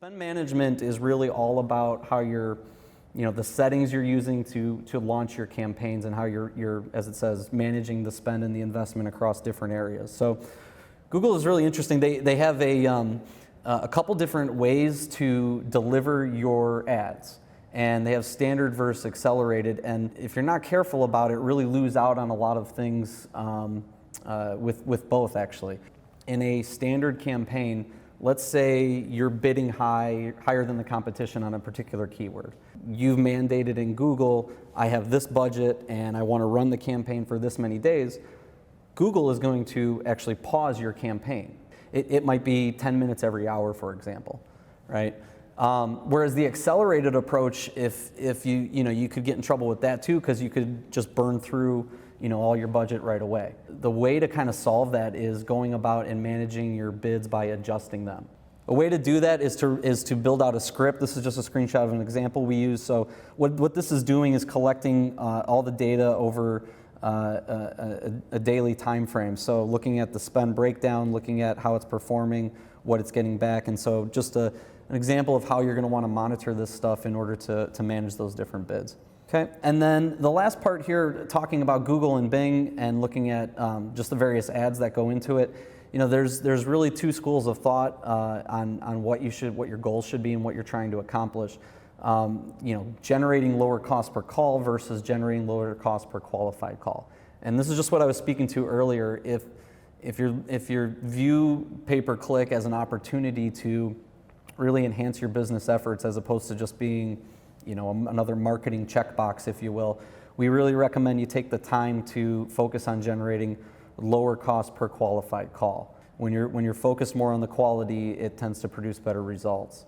Spend management is really all about how the settings you're using to launch your campaigns and how you're, as it says, managing the spend and the investment across different areas. So Google is really interesting. They have a couple different ways to deliver your ads. And they have standard versus accelerated. And if you're not careful about it, really lose out on a lot of things with both, actually. In a standard campaign, let's say you're bidding higher than the competition on a particular keyword. You've mandated in Google, I have this budget and I want to run the campaign for this many days. Google is going to actually pause your campaign. It might be 10 minutes every hour, for example, right? Whereas the accelerated approach, if you could get in trouble with that too, because you could just burn through all your budget right away. The way to kind of solve that is going about and managing your bids by adjusting them. A way to do that is to build out a script. This is just a screenshot of an example we use. So what this is doing is collecting all the data over a daily time frame. So looking at the spend breakdown, looking at how it's performing, what it's getting back, and so just an example of how you're going to want to monitor this stuff in order to manage those different bids. Okay, and then the last part here, talking about Google and Bing and looking at just the various ads that go into it. There's really two schools of thought on what your goals should be and what you're trying to accomplish. Generating lower cost per call versus generating lower cost per qualified call. And this is just what I was speaking to earlier. If you view pay-per-click as an opportunity to really enhance your business efforts as opposed to just being another marketing checkbox, if you will, we really recommend you take the time to focus on generating lower cost per qualified call. When you're focused more on the quality, it tends to produce better results.